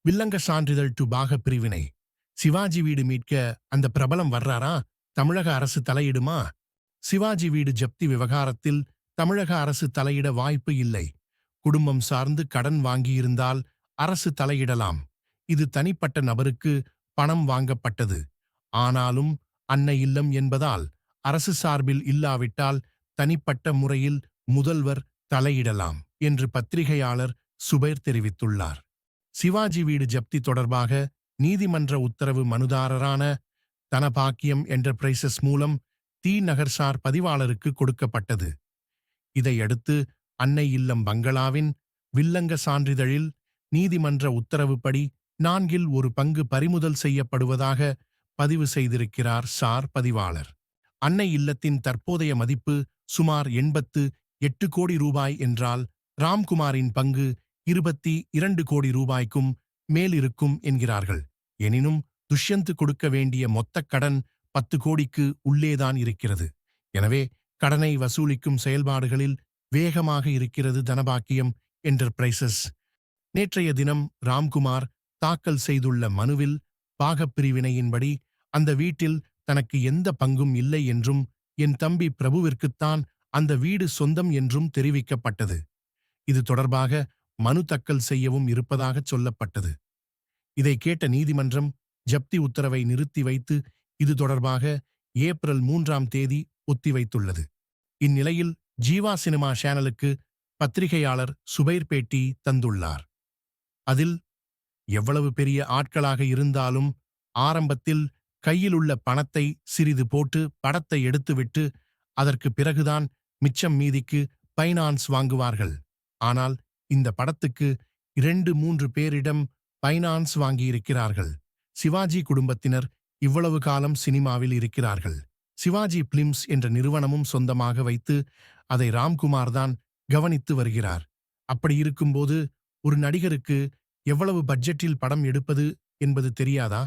வில்லங்க சான்றிதழ் டு பாக பிரிவினை. சிவாஜி வீடு மீட்க அந்த பிரபலம் வர்றாரா? தமிழக அரசு தலையிடுமா? சிவாஜி வீடு ஜப்தி விவகாரத்தில் தமிழக அரசு தலையிட வாய்ப்பு இல்லை. குடும்பம் சார்ந்து கடன் வாங்கியிருந்தால் அரசு தலையிடலாம். இது தனிப்பட்ட நபருக்கு பணம் வாங்கப்பட்டது. ஆனாலும் அன்னை இல்லம் என்பதால் அரசு சார்பில் இல்லாவிட்டால் தனிப்பட்ட முறையில் முதல்வர் தலையிடலாம் என்று பத்திரிகையாளர் சுபைர் தெரிவித்துள்ளார். சிவாஜி வீடு ஜப்தி தொடர்பாக நீதிமன்ற உத்தரவு மனுதாரரான தனபாக்கியம் என்டர்பிரைசஸ் மூலம் தி நகர்சார் பதிவாளருக்கு கொடுக்கப்பட்டது. இதையடுத்து அன்னை இல்லம் பங்களாவின் வில்லங்க சான்றிதழில் நீதிமன்ற உத்தரவுப்படி 1/4 பறிமுதல் செய்யப்படுவதாக பதிவு செய்திருக்கிறார் சார் பதிவாளர். அன்னை இல்லத்தின் தற்போதைய மதிப்பு சுமார் 88 கோடி ரூபாய் என்றால் ராம்குமாரின் பங்கு 22 கோடி ரூபாய்க்கும் மேல் இருக்கும் என்கிறார்கள். எனினும் துஷ்யந்த் கொடுக்க வேண்டிய மொத்த கடன் 10 கோடிக்கு உள்ளேதான் இருக்கிறது. எனவே கடனை வசூலிக்கும் செயல்பாடுகளில் வேகமாக இருக்கிறது தனபாக்கியம் என்டர்பிரைசஸ். நேற்றைய தினம் ராம்குமார் தாக்கல் செய்துள்ள மனுவில் பாகப்பிரிவினையின்படி அந்த வீட்டில் தனக்கு எந்த பங்கும் இல்லை என்றும் என் தம்பி பிரபுவிற்குத்தான் அந்த வீடு சொந்தம் என்றும் தெரிவிக்கப்பட்டது. இது தொடர்பாக மனு தாக்கல் செய்யவும் இருப்பதாகச் சொல்லப்பட்டது. இதை கேட்ட நீதிமன்றம் ஜப்தி உத்தரவை நிறுத்தி வைத்து இது தொடர்பாக ஏப்ரல் 3ஆம் தேதி ஒத்திவைத்துள்ளது. இந்நிலையில் ஜீவா சினிமா சேனலுக்கு பத்திரிகையாளர் சுபைர் பேட்டி தந்துள்ளார். அதில் எவ்வளவு பெரிய ஆட்களாக இருந்தாலும் ஆரம்பத்தில் கையிலுள்ள பணத்தை சிறிது போட்டு படத்தை எடுத்துவிட்டு அதற்கு பிறகுதான் மிச்சம் மீதிக்கு பைனான்ஸ் வாங்குவார்கள். ஆனால் இந்த படத்துக்கு 2-3 பேரிடம் பைனான்ஸ் வாங்கியிருக்கிறார்கள். சிவாஜி குடும்பத்தினர் இவ்வளவு காலம் சினிமாவில் இருக்கிறார்கள். சிவாஜி பிலிம்ஸ் என்ற நிறுவனமும் சொந்தமாக வைத்து அதை ராம்குமார் தான் கவனித்து வருகிறார். அப்படி இருக்கும்போது ஒரு நடிகருக்கு எவ்வளவு பட்ஜெட்டில் படம் எடுப்பது என்பது தெரியாதா?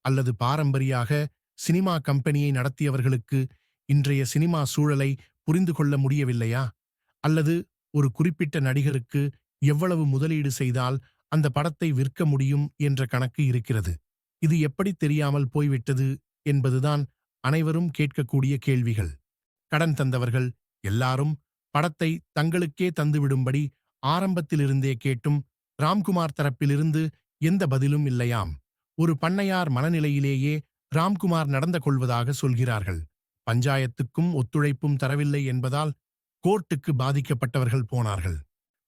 அல்லது பாரம்பரியாக சினிமா கம்பெனியை நடத்தியவர்களுக்கு இன்றைய சினிமா சூழலை புரிந்து கொள்ள முடியவில்லையா? அல்லது ஒரு குறிப்பிட்ட நடிகருக்கு எவ்வளவு முதலீடு செய்தால் அந்த படத்தை விற்க முடியும் என்ற கணக்கு இருக்கிறது. இது எப்படி தெரியாமல் போய்விட்டது என்பதுதான் அனைவரும் கேட்கக்கூடிய கேள்விகள். கடன் தந்தவர்கள் எல்லாரும் படத்தை தங்களுக்கே தந்துவிடும்படி ஆரம்பத்திலிருந்தே கேட்டும் ராம்குமார் தரப்பிலிருந்து எந்த பதிலும் இல்லையாம். ஒரு பண்ணையார் மனநிலையிலேயே ராம்குமார் நடந்து கொள்வதாக சொல்கிறார்கள். பஞ்சாயத்துக்கும் ஒத்துழைப்பும் தரவில்லை என்பதால் கோர்ட்டுக்கு பாதிக்கப்பட்டவர்கள் போனார்கள்.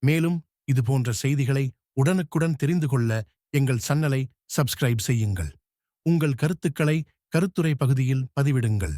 மேலும் இதுபோன்ற செய்திகளை உடனுக்குடன் தெரிந்து கொள்ள எங்கள் சேனலை சப்ஸ்கிரைப் செய்யுங்கள். உங்கள் கருத்துக்களை கருத்துரை பகுதியில் பதிவிடுங்கள்.